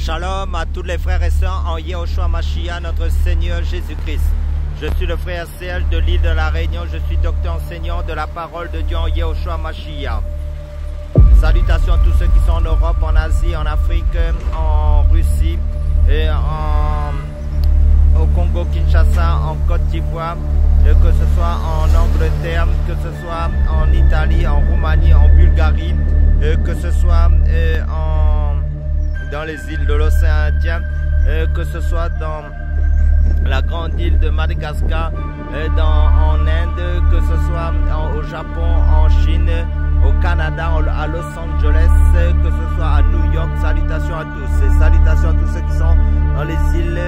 Shalom à tous les frères et sœurs en Yehoshua Mashiach, notre Seigneur Jésus-Christ. Je suis le frère Serge de l'île de la Réunion. Je suis docteur enseignant de la parole de Dieu en Yehoshua Mashiach. Salutations à tous ceux qui sont en Europe, en Asie, en Afrique, en Russie, et au Congo, Kinshasa, en Côte d'Ivoire, que ce soit en Angleterre, que ce soit en Italie, en Roumanie, en Bulgarie, que ce soit dans les îles de l'océan Indien, que ce soit dans la grande île de Madagascar, en Inde, que ce soit au Japon, en Chine, au Canada, à Los Angeles, que ce soit à New York. Salutations à tous et salutations à tous ceux qui sont dans les îles,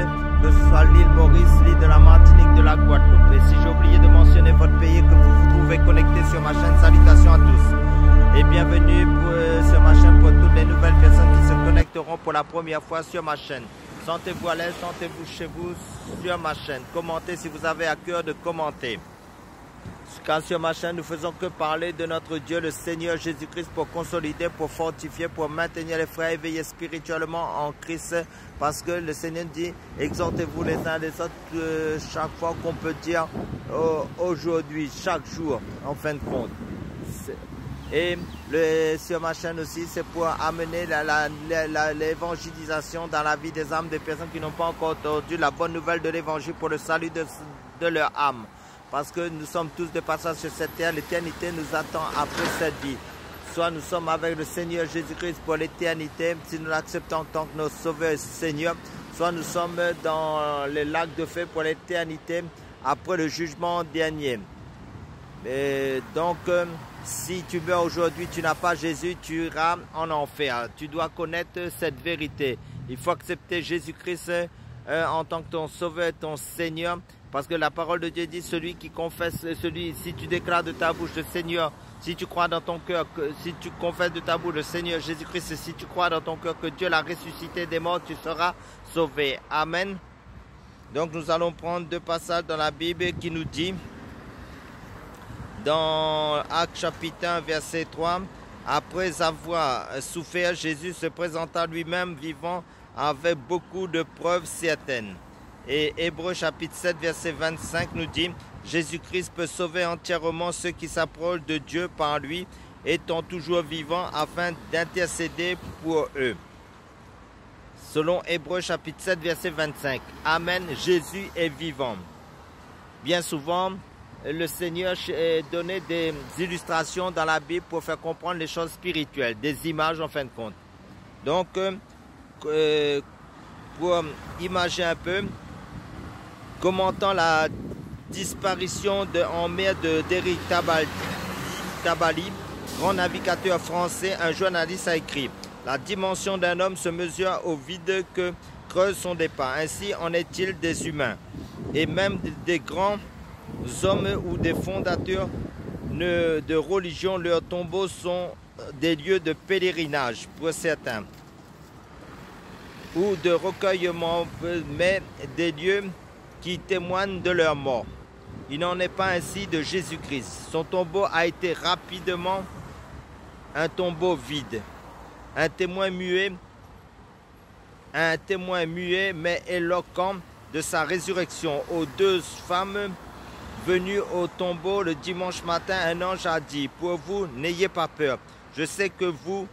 que ce soit l'île Maurice, l'île de la Martinique, de la Guadeloupe. Et si j'ai oublié de mentionner votre pays, que vous vous trouvez connecté sur ma chaîne, salutations à tous. Et bienvenue sur ma chaîne pour toutes les nouvelles personnes qui se connecteront pour la première fois sur ma chaîne. Sentez-vous à l'aise, sentez-vous chez vous sur ma chaîne. Commentez si vous avez à cœur de commenter. Car sur ma chaîne, nous faisons que parler de notre Dieu, le Seigneur Jésus-Christ, pour consolider, pour fortifier, pour maintenir les frères éveillés spirituellement en Christ. Parce que le Seigneur dit, exhortez-vous les uns les autres chaque fois qu'on peut dire aujourd'hui, chaque jour, en fin de compte. Et sur ma chaîne aussi, c'est pour amener l'évangélisation dans la vie des âmes des personnes qui n'ont pas encore entendu la bonne nouvelle de l'évangile pour le salut de leur âme. Parce que nous sommes tous de passage sur cette terre, l'éternité nous attend après cette vie. Soit nous sommes avec le Seigneur Jésus-Christ pour l'éternité, si nous l'acceptons en tant que notre Sauveur et Seigneur, soit nous sommes dans les lacs de feu pour l'éternité après le jugement dernier. Et donc, si tu meurs aujourd'hui, tu n'as pas Jésus, tu iras en enfer. Tu dois connaître cette vérité. Il faut accepter Jésus-Christ en tant que ton Sauveur, ton Seigneur. Parce que la parole de Dieu dit, celui qui confesse, si tu déclares de ta bouche le Seigneur, si tu crois dans ton cœur, si tu confesses de ta bouche le Seigneur Jésus-Christ, et si tu crois dans ton cœur que Dieu l'a ressuscité des morts, tu seras sauvé. Amen. Donc nous allons prendre deux passages dans la Bible qui nous dit, dans Actes chapitre 1, verset 3, après avoir souffert, Jésus se présenta lui-même vivant avec beaucoup de preuves certaines. Et Hébreux chapitre 7, verset 25 nous dit, Jésus-Christ peut sauver entièrement ceux qui s'approchent de Dieu par lui, étant toujours vivant afin d'intercéder pour eux. Selon Hébreux chapitre 7, verset 25. Amen, Jésus est vivant. Bien souvent, le Seigneur donnait des illustrations dans la Bible pour faire comprendre les choses spirituelles, des images en fin de compte. Donc, pour imaginer un peu, commentant la disparition en mer d'Éric Tabarly, grand navigateur français, un journaliste a écrit « La dimension d'un homme se mesure au vide que creuse son départ. Ainsi en est-il des humains. Et même des grands hommes ou des fondateurs de religion, leurs tombeaux sont des lieux de pèlerinage pour certains, ou de recueillement, mais des lieux qui témoignent de leur mort. Il n'en est pas ainsi de Jésus-Christ. Son tombeau a été rapidement un tombeau vide, un témoin muet mais éloquent de sa résurrection. Aux deux femmes venues au tombeau le dimanche matin, un ange a dit, pour vous, n'ayez pas peur. Je sais que vous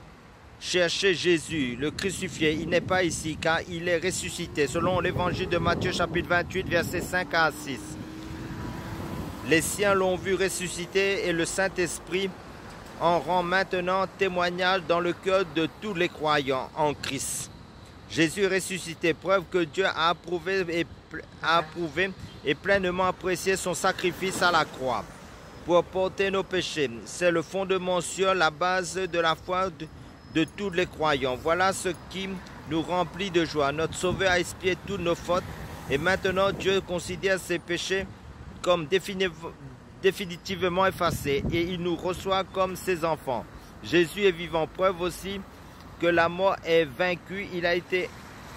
cherchez Jésus, le crucifié. Il n'est pas ici, car il est ressuscité. Selon l'évangile de Matthieu, chapitre 28, versets 5 à 6. Les siens l'ont vu ressusciter et le Saint-Esprit en rend maintenant témoignage dans le cœur de tous les croyants en Christ. Jésus ressuscité, preuve que Dieu a approuvé et pleinement apprécié son sacrifice à la croix pour porter nos péchés. C'est le fondement sur la base de la foi de tous les croyants. Voilà ce qui nous remplit de joie. Notre Sauveur a expié toutes nos fautes et maintenant Dieu considère ses péchés comme définitivement effacés et il nous reçoit comme ses enfants. Jésus est vivant, preuve aussi que la mort est vaincue. Il a été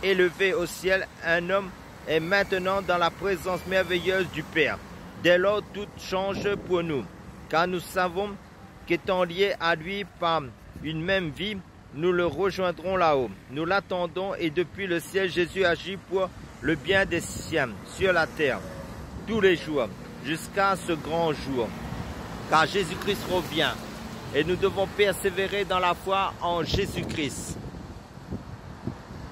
élevé au ciel. Un homme est maintenant dans la présence merveilleuse du Père. Dès lors, tout change pour nous, car nous savons qu'étant liés à lui par une même vie, nous le rejoindrons là-haut. Nous l'attendons et depuis le ciel, Jésus agit pour le bien des siens sur la terre, tous les jours, jusqu'à ce grand jour. Car Jésus-Christ revient et nous devons persévérer dans la foi en Jésus-Christ.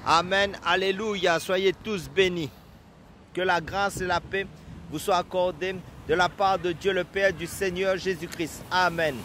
Amen, alléluia, soyez tous bénis. Que la grâce et la paix vous soient accordées de la part de Dieu le Père, du Seigneur Jésus-Christ. Amen.